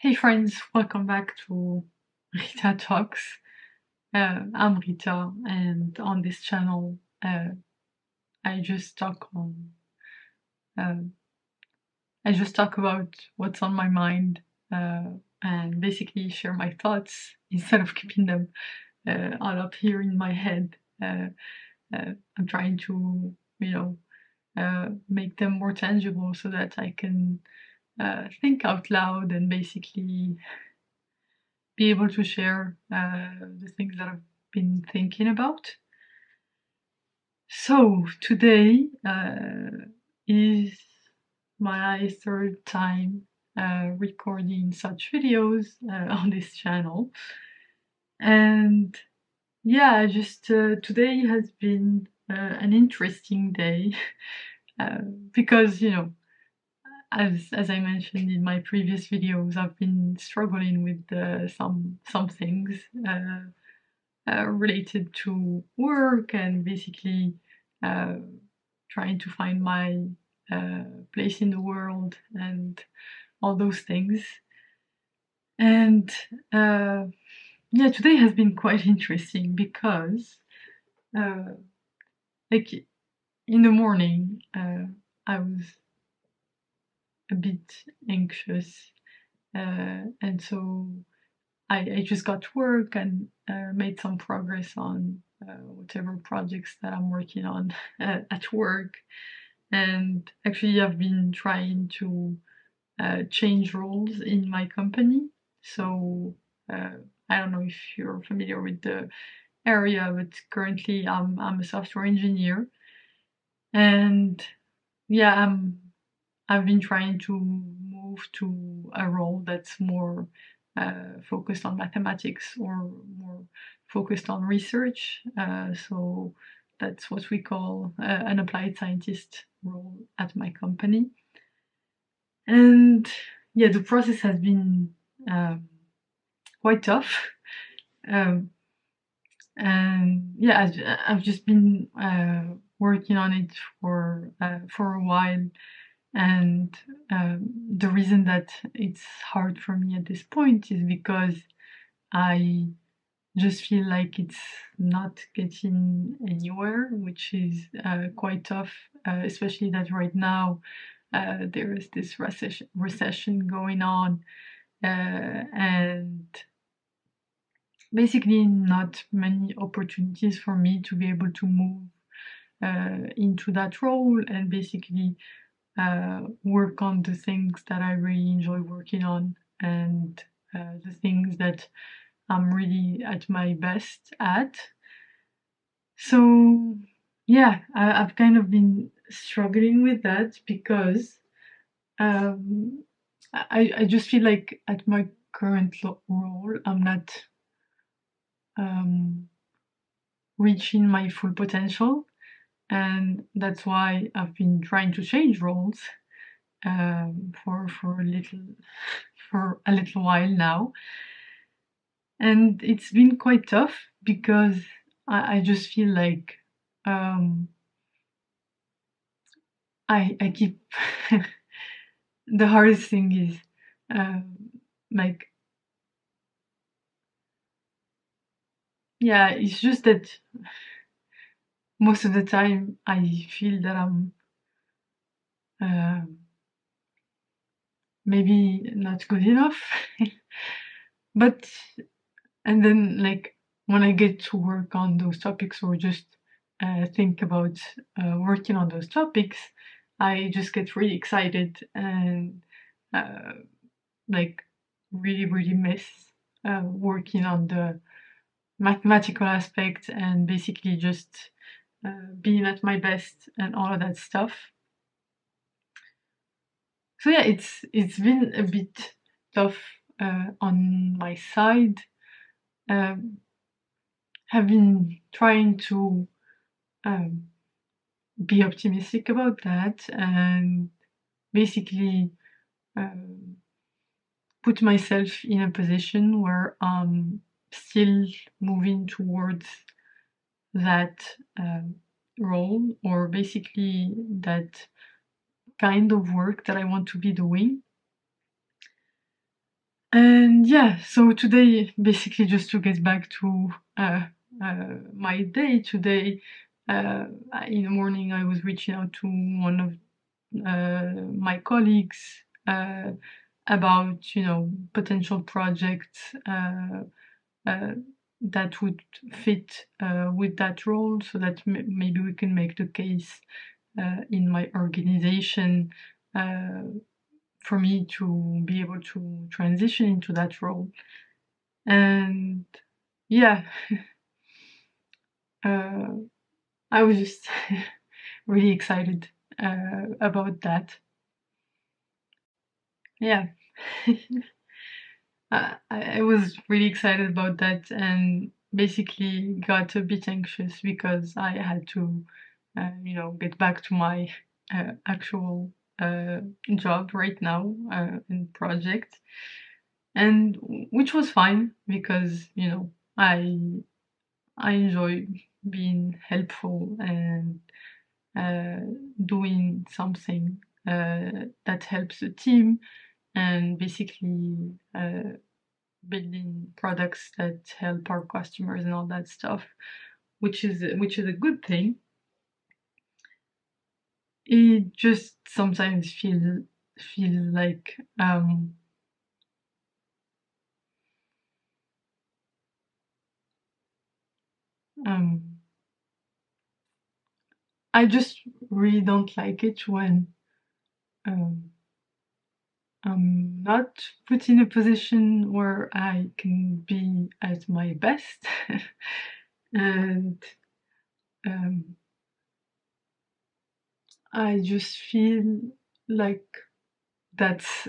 Hey friends, welcome back to Rita Talks. I'm Rita, and on this channel, I just talk on, uh, I just talk about what's on my mind, and basically share my thoughts instead of keeping them all up here in my head. I'm trying to, make them more tangible so that I can think out loud and basically be able to share the things that I've been thinking about. So today is my third time recording such videos on this channel, and yeah, just today has been an interesting day because as I mentioned in my previous videos, I've been struggling with some things related to work and basically uh, trying to find my place in the world and all those things. And yeah, today has been quite interesting because, like, in the morning, I was a bit anxious, and so I just got to work and made some progress on whatever projects that I'm working on at work. And actually, I've been trying to change roles in my company. So I don't know if you're familiar with the area, but currently I'm a software engineer, and yeah, I've been trying to move to a role that's more focused on mathematics or more focused on research. So that's what we call an applied scientist role at my company. And yeah, the process has been um, quite tough. Um, and yeah, I've just been working on it for a while. And the reason that it's hard for me at this point is because I just feel like it's not getting anywhere, which is quite tough, especially that right now there is this recession going on, and basically not many opportunities for me to be able to move into that role and basically work on the things that I really enjoy working on and the things that I'm really at my best at. So, yeah, I've kind of been struggling with that because um, I just feel like at my current role, I'm not um, reaching my full potential. And that's why I've been trying to change roles for a little while now, and it's been quite tough because I just feel like um, I keep the hardest thing is like, yeah, it's just that most of the time I feel that I'm uh, maybe not good enough. But and then, like, when I get to work on those topics or just think about working on those topics, I just get really excited and uh, like really, really miss working on the mathematical aspect and basically just being at my best and all of that stuff. So yeah, it's been a bit tough on my side. Um, have been trying to um, be optimistic about that and basically um, put myself in a position where I'm still moving towards that role or basically that kind of work that I want to be doing. And yeah, so today, basically, just to get back to my day today, in the morning, I was reaching out to one of my colleagues about, potential projects uh, that would fit with that role, so that maybe we can make the case in my organization uh, for me to be able to transition into that role. And yeah, uh, I was just really excited about that. Yeah. I was really excited about that, and basically got a bit anxious because I had to, get back to my actual job right now and project, and which was fine because I enjoy being helpful and uh, doing something that helps the team, and basically building products that help our customers and all that stuff, which is a good thing. It just sometimes feel like um, I just really don't like it when um, I'm not put in a position where I can be at my best. And um, I just feel like that's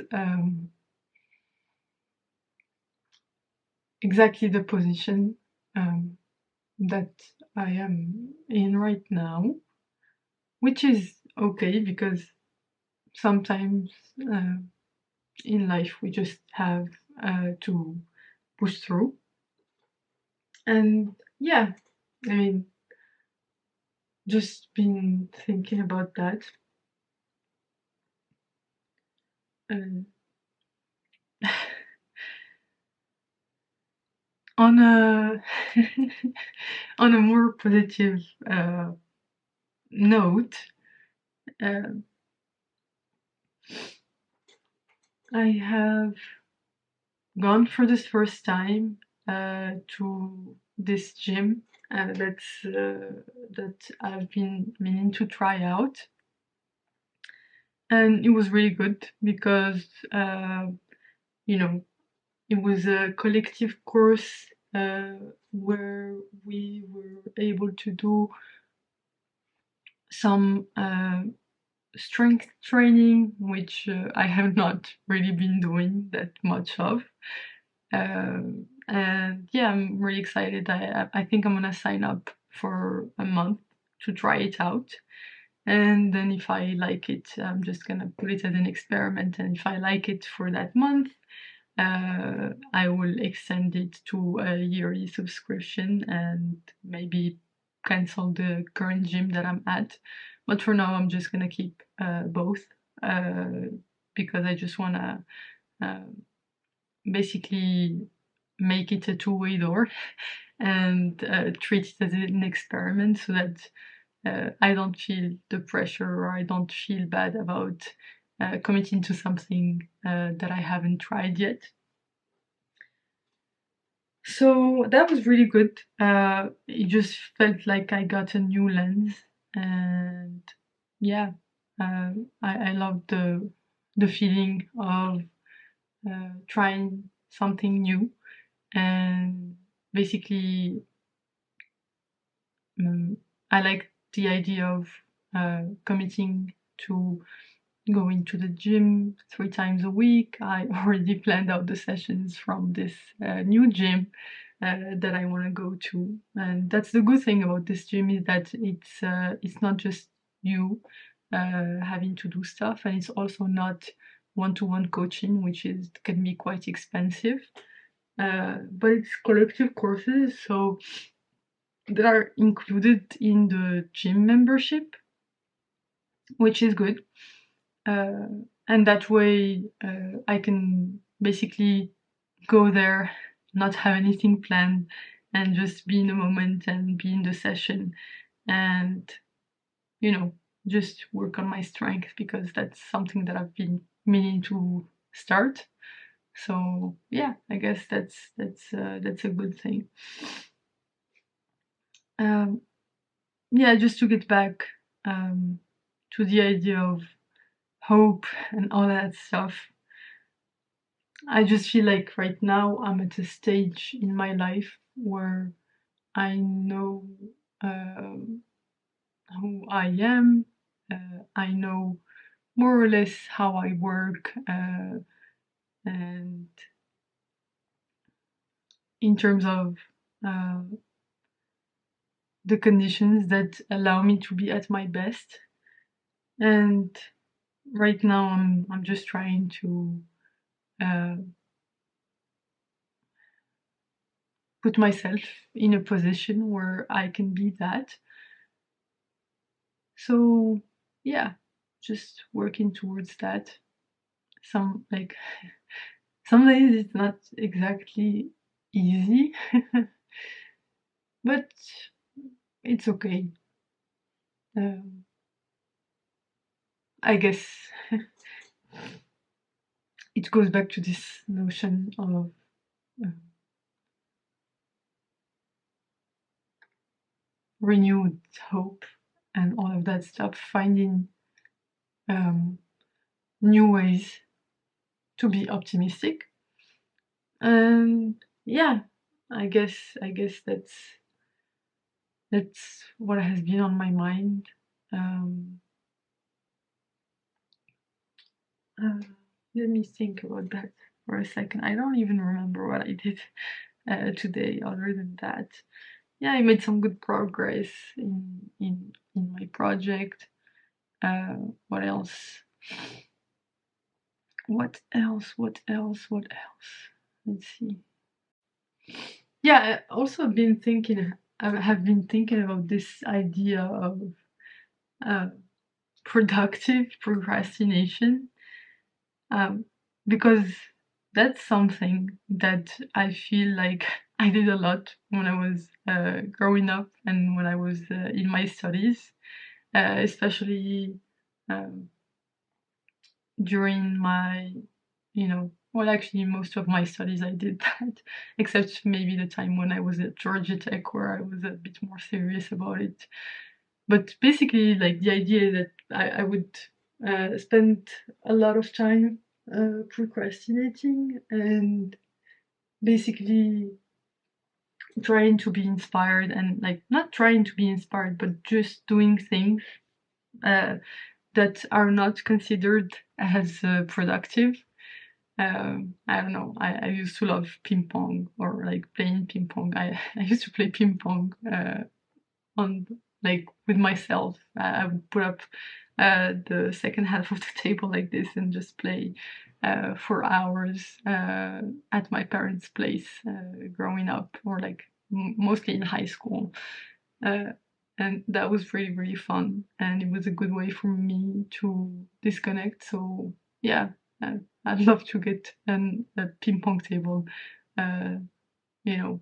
exactly the position um, that I am in right now, which is okay because sometimes uh, in life we just have to push through. And yeah, I mean, just been thinking about that. And on a on a more positive uh, note, uh, I have gone for this first time to this gym that I've been meaning to try out, and it was really good because you know it was a collective course where we were able to do some strength training, which I have not really been doing that much of. And yeah, I'm really excited. I think I'm gonna sign up for a month to try it out. And then if I like it, I'm just gonna put it as an experiment. And if I like it for that month, I will extend it to a yearly subscription and maybe cancel the current gym that I'm at. But for now, I'm just gonna keep both uh, because I just wanna uh, basically make it a two-way door and treat it as an experiment so that I don't feel the pressure or I don't feel bad about committing to something that I haven't tried yet. So that was really good. It just felt like I got a new lens, and yeah, I love the feeling of trying something new, and basically, I like the idea of committing to going to the gym 3 times a week. I already planned out the sessions from this new gym that I want to go to, and that's the good thing about this gym is that it's not just you having to do stuff, and it's also not one-to-one coaching, which is can be quite expensive. But it's collective courses, so that are included in the gym membership, which is good. Uh, and that way, I can basically go there, not have anything planned, and just be in the moment and be in the session, and just work on my strength, because that's something that I've been meaning to start. So yeah, I guess that's a good thing. Yeah, just to get back to the idea of hope and all that stuff. I just feel like right now I'm at a stage in my life where I know who I am. I know more or less how I work, and in terms of uh, the conditions that allow me to be at my best. And right now I'm just trying to uh, put myself in a position where I can be that. So yeah, just working towards that. Some days it's not exactly easy, but it's okay. I guess it goes back to this notion of uh, renewed hope and all of that stuff, finding new ways to be optimistic. And yeah, I guess that's what has been on my mind. Um, uh, Let me think about that for a second. I don't even remember what I did today, other than that. Yeah, I made some good progress in my project. What else? What else? What else? What else? Let's see. Yeah, I also been thinking. I have been thinking about this idea of uh, productive procrastination, um, because that's something that I feel like I did a lot when I was growing up and when I was in my studies, especially um, during my, well, actually, most of my studies I did that, except maybe the time when I was at Georgia Tech, where I was a bit more serious about it. But basically, like the idea that I would spend a lot of time procrastinating and basically trying to be inspired, and like not trying to be inspired, but just doing things uh, that are not considered as productive. I don't know. I used to love ping pong, or like playing ping pong. I used to play ping pong on like with myself. I would put up the second half of the table like this and just play for hours at my parents' place growing up, or like mostly in high school. Uh, and that was really, really fun. And it was a good way for me to disconnect. So, yeah, I'd love to get a ping pong table, uh, you know,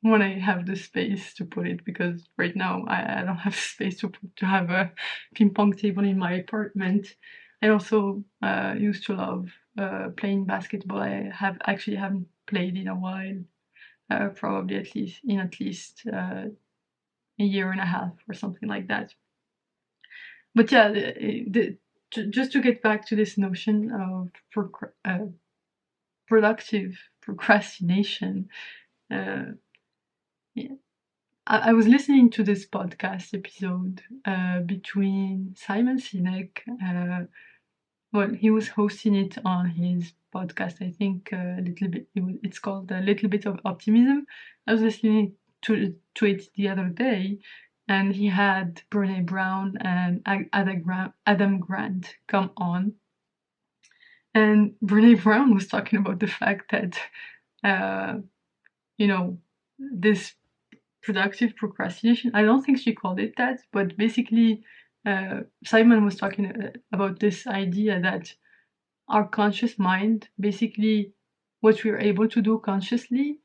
when I have the space to put it, because right now I don't have space to have a ping pong table in my apartment. I also used to love playing basketball. I haven't played in a while, probably at least a year and a half or something like that. But yeah, just to get back to this notion of productive procrastination. Uh, yeah, I was listening to this podcast episode between Simon Sinek. Well, he was hosting it on his podcast. I think a little bit. It's called A Little Bit of Optimism. I was listening to it the other day, and he had Brene Brown and Adam Grant come on, and Brene Brown was talking about the fact that uh, you know this productive procrastination. I don't think she called it that, but basically, Simon was talking about this idea that our conscious mind, basically, what we're able to do consciously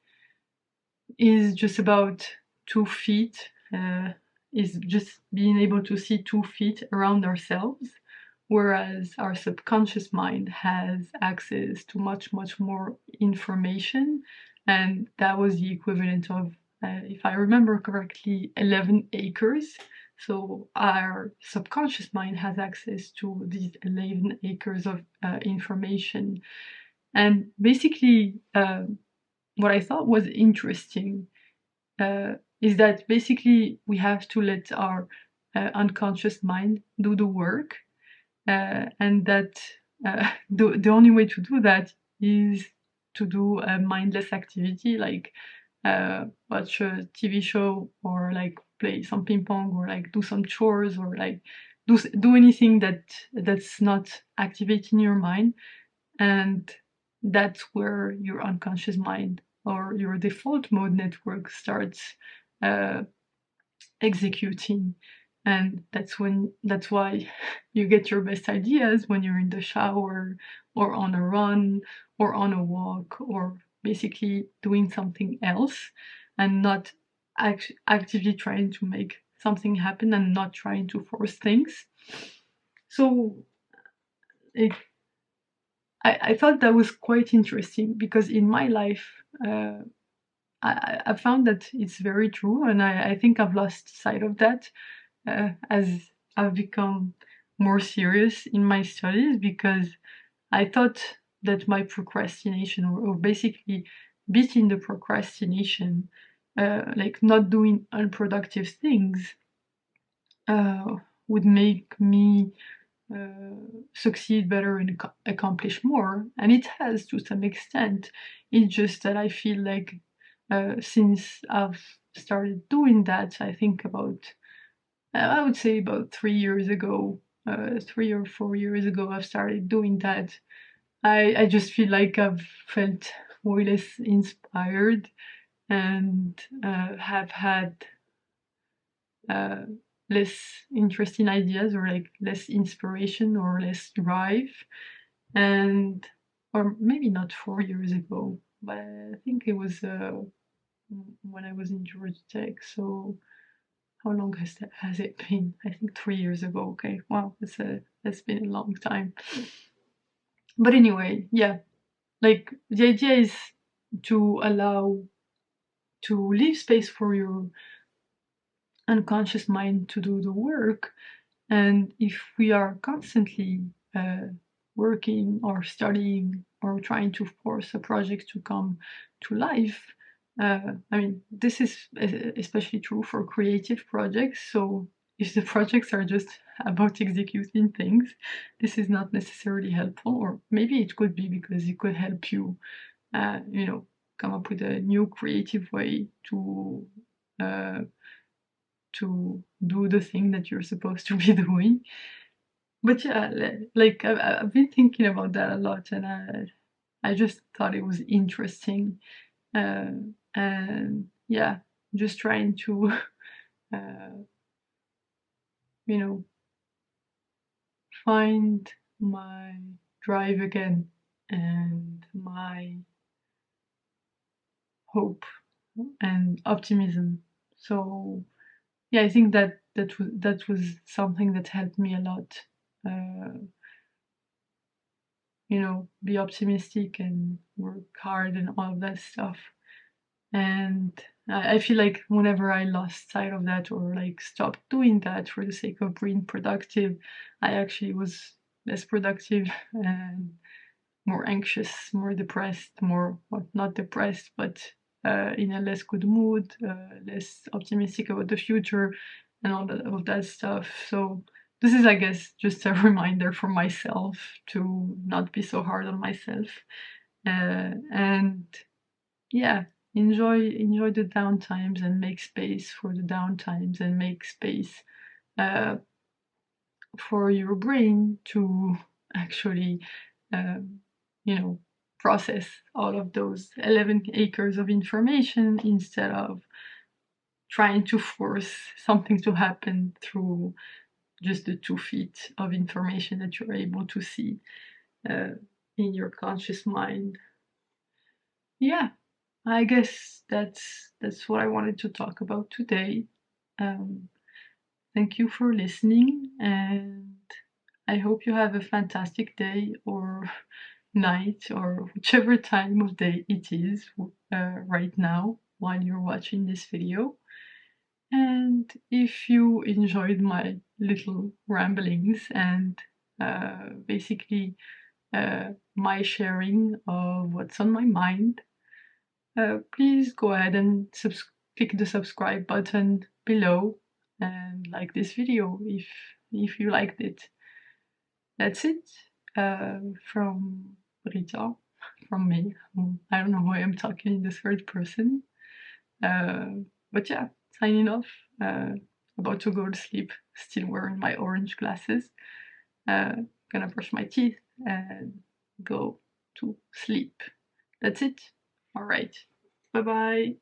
is just about 2 feet, is just being able to see 2 feet around ourselves, whereas our subconscious mind has access to much, much more information. And that was the equivalent of, if I remember correctly, 11 acres. So our subconscious mind has access to these 11 acres of information. And basically, what I thought was interesting is that basically we have to let our unconscious mind do the work, and that the only way to do that is to do a mindless activity, like watch a TV show, or like play some ping pong, or like do some chores, or like do anything that's not activating your mind. And that's where your unconscious mind or your default mode network starts uh, executing. And that's why you get your best ideas when you're in the shower, or on a run, or on a walk, or basically doing something else, and not actively trying to make something happen, and not trying to force things. So it I thought that was quite interesting, because in my life, I found that it's very true, and I think I've lost sight of that as I've become more serious in my studies, because I thought that my procrastination, or basically beating the procrastination, like not doing unproductive things, would make me succeed better and accomplish more. And it has, to some extent. It's just that I feel like since I've started doing that, I think about, I would say about 3 years ago, 3 or 4 years ago, I've started doing that. I just feel like I've felt way less inspired, and have had uh, less interesting ideas, or like less inspiration, or less drive. And or maybe not 4 years ago, but I think it was when I was in Georgia Tech. So how long has it been? I think 3 years ago. Okay, wow, that's been a long time. But anyway, yeah, like the idea is to leave space for your unconscious mind to do the work. And if we are constantly working, or studying, or trying to force a project to come to life, I mean, this is especially true for creative projects. So if the projects are just about executing things, this is not necessarily helpful. Or maybe it could be, because it could help you, come up with a new creative way uh, to do the thing that you're supposed to be doing. But yeah, like I've been thinking about that a lot, and I just thought it was interesting, uh, and yeah, just trying to uh, you know find my drive again, and my hope and optimism. So yeah, I think that was something that helped me a lot. Uh, be optimistic and work hard and all of that stuff. And I feel like whenever I lost sight of that, or like stopped doing that for the sake of being productive, I actually was less productive, and more anxious, more depressed, more, well, not depressed, but in a less good mood, less optimistic about the future, and all that of that stuff. So this is, I guess, just a reminder for myself to not be so hard on myself, and yeah, enjoy the downtimes, and make space for the downtimes, and make space uh, for your brain to actually, um, process all of those 11 acres of information, instead of trying to force something to happen through just the 2 feet of information that you're able to see uh, in your conscious mind. yeah, I guess that's what I wanted to talk about today. Um, Thank you for listening, and I hope you have a fantastic day or night or whichever time of day it is right now while you're watching this video. And if you enjoyed my little ramblings and basically my sharing of what's on my mind, please go ahead and click the subscribe button below and like this video if you liked it. That's it from Rita, from me. I don't know why I'm talking in the third person. But yeah, signing off. Uh, About to go to sleep, still wearing my orange glasses. Gonna brush my teeth and go to sleep. That's it. All right. Bye bye.